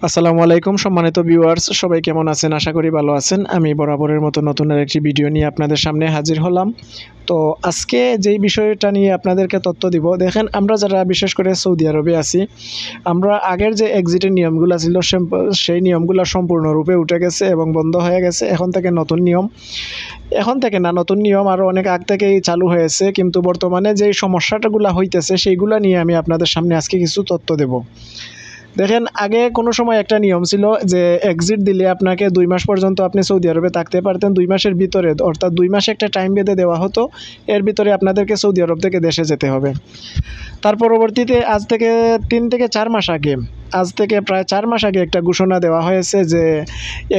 আসসালামু আলাইকুম সম্মানিত ভিউয়ার্স, সবাই কেমন আছেন? আশা করি ভালো আছেন। আমি বরাবরের মতো নতুন আরেকটি ভিডিও নিয়ে আপনাদের সামনে হাজির হলাম। তো আজকে যেই বিষয়টা নিয়ে আপনাদেরকে তথ্য দিব, দেখেন আমরা যারা বিশেষ করে সৌদি আরবে আছি, আমরা আগের যে এক্সিটের নিয়মগুলো ছিল সেই নিয়মগুলো সম্পূর্ণরূপে উঠে গেছে এবং বন্ধ হয়ে গেছে। এখন থেকে নতুন নিয়ম, এখন থেকে না, নতুন নিয়ম আরও অনেক আগ থেকেই চালু হয়েছে, কিন্তু বর্তমানে যেই সমস্যাটাগুলো হইতেছে সেইগুলো নিয়ে আমি আপনাদের সামনে আজকে কিছু তথ্য দেব। দেখেন, আগে কোনো সময় একটা নিয়ম ছিল যে এক্সিট দিলে আপনাকে 2 মাস পর্যন্ত আপনি সৌদি আরবে থাকতে পারতেন। 2 মাসের ভিতরে, অর্থাৎ 2 মাসে একটা টাইম বেঁধে দেওয়া হতো, এর ভিতরে আপনাদেরকে সৌদি আরব থেকে দেশে যেতে হবে। তার পরবর্তীতে আজ থেকে 3 থেকে 4 মাস আগে, আজ থেকে প্রায় 4 মাস আগে একটা ঘোষণা দেওয়া হয়েছে যে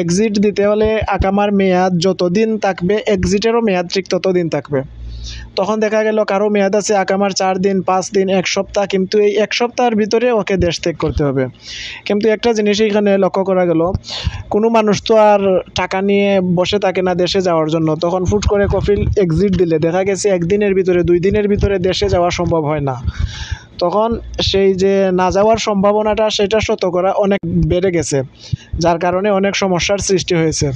এক্সিট দিতে হলে আকামার মেয়াদ যতদিন থাকবে, এক্সিটেরও মেয়াদ ঠিক ততদিন থাকবে। তখন দেখা গেল কারো মেয়াদ আছে আকামার 4 দিন, 5 দিন, 1 সপ্তাহ, কিন্তু এই 1 সপ্তাহের ভিতরে ওকে দেশ ত্যাগ করতে হবে। কিন্তু একটা জিনিস এখানে লক্ষ্য করা গেল, কোনো মানুষ তো আর টাকা নিয়ে বসে থাকে না দেশে যাওয়ার জন্য। তখন ফুট করে কফিল এক্সিট দিলে দেখা গেছে 1 দিনের ভিতরে, 2 দিনের ভিতরে দেশে যাওয়া সম্ভব হয় না। তখন সেই যে না যাওয়ার সম্ভাবনাটা, সেটা শতকরা অনেক বেড়ে গেছে, যার কারণে অনেক সমস্যার সৃষ্টি হয়েছে।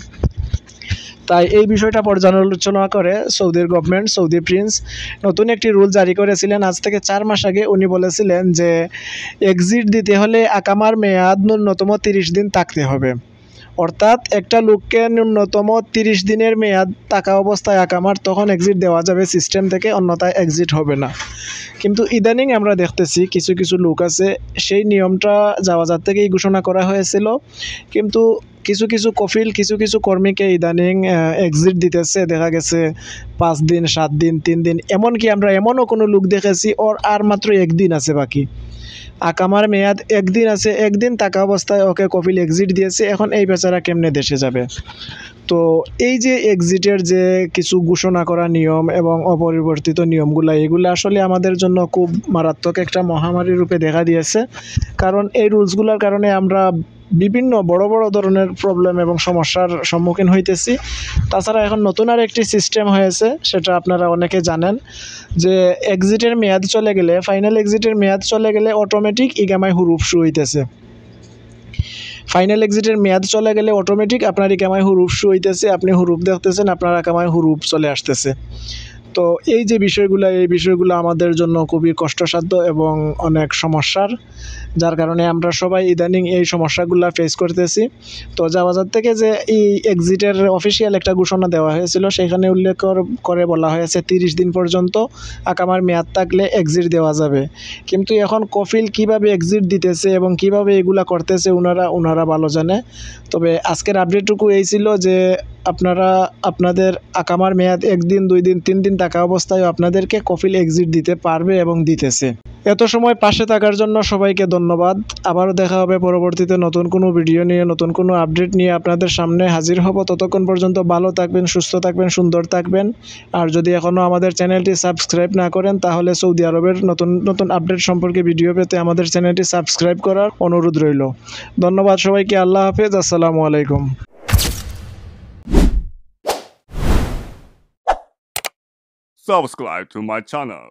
তাই এই বিষয়টা পর্যালোচনা করে সৌদির গভর্নমেন্ট, সৌদি প্রিন্স নতুন একটি রুল জারি করেছিলেন আজ থেকে 4 মাস আগে। উনি বলেছিলেন যে এক্সিট দিতে হলে আকামার মেয়াদ ন্যূনতম 30 দিন থাকতে হবে। অর্থাৎ একটা লোককে ন্যূনতম 30 দিনের মেয়াদ থাকা অবস্থায় আকামার, তখন এক্সিট দেওয়া যাবে সিস্টেম থেকে, অন্যথায় এক্সিট হবে না। কিন্তু ইদানিং আমরা দেখতেছি কিছু কিছু লোক আছে, সেই নিয়মটা যাওয়াজাত থেকেই ঘোষণা করা হয়েছিল, কিন্তু কিছু কিছু কফিল, কিছু কিছু কর্মীকে ইদানিং এক্সিট দিতেছে। দেখা গেছে 5 দিন, 7 দিন, 3 দিন, এমনকি আমরা এমনও কোনো লোক দেখেছি ওর আর মাত্র 1 দিন আছে বাকি। আকামার মেয়াদ 1 দিন আছে, 1 দিন থাকা অবস্থায় ওকে কফিল এক্সিট দিয়েছে। এখন এই বেচারা কেমনে দেশে যাবে? তো এই যে এক্সিটের যে কিছু ঘোষণা করা নিয়ম এবং অপরিবর্তিত নিয়মগুলো, এগুলো আসলে আমাদের জন্য খুব মারাত্মক একটা মহামারী রূপে দেখা দিয়েছে। কারণ এই রুলসগুলোর কারণে আমরা বিভিন্ন বড় বড় ধরনের প্রবলেম এবং সমস্যার সম্মুখীন হইতেছি। তাছাড়া এখন নতুন আর একটি সিস্টেম হয়েছে, সেটা আপনারা অনেকে জানেন, যে এক্সিটের মেয়াদ চলে গেলে, ফাইনাল এক্সিটের মেয়াদ চলে গেলে অটোমেটিক ইকামায় হুরুপ শুরু হইতেছে। ফাইনাল এক্সিটের মেয়াদ চলে গেলে অটোমেটিক আপনার ইকামায় হুরুপ শুরু হইতেছে, আপনি হুরুপ দেখতেছেন, আপনার আকামায় হুরুপ চলে আসতেছে। তো এই যে বিষয়গুলো, এই বিষয়গুলো আমাদের জন্য খুবই কষ্টসাধ্য এবং অনেক সমস্যার, যার কারণে আমরা সবাই ইদানিং এই সমস্যাগুলো ফেস করতেছি। তো যাওয়াজাত থেকে যে এই এক্সিটের অফিসিয়াল একটা ঘোষণা দেওয়া হয়েছিল, সেখানে উল্লেখ করে বলা হয়েছে 30 দিন পর্যন্ত আকামার মেয়াদ থাকলে এক্সিট দেওয়া যাবে। কিন্তু এখন কফিল কিভাবে এক্সিট দিতেছে এবং কিভাবে এগুলা করতেছে ওনারা ভালো জানে। তবে আজকের আপডেটটুকু এই ছিল যে আপনারা আপনাদের আকামার মেয়াদ 1 দিন, 2 দিন, 3 দিন থাকা অবস্থায় আপনাদেরকে কফিল এক্সিট দিতে পারবে এবং দিতেছে। এত সময় পাশে থাকার জন্য সবাইকে ধন্যবাদ। আবারও দেখা হবে পরবর্তীতে নতুন কোনো ভিডিও নিয়ে, নতুন কোনো আপডেট নিয়ে আপনাদের সামনে হাজির হব। ততক্ষণ পর্যন্ত ভালো থাকবেন, সুস্থ থাকবেন, সুন্দর থাকবেন। আর যদি এখনও আমাদের চ্যানেলটি সাবস্ক্রাইব না করেন, তাহলে সৌদি আরবের নতুন নতুন আপডেট সম্পর্কে ভিডিও পেতে আমাদের চ্যানেলটি সাবস্ক্রাইব করার অনুরোধ রইল। ধন্যবাদ সবাইকে। আল্লাহ হাফেজ। আসসালামু আলাইকুম। Subscribe to my channel.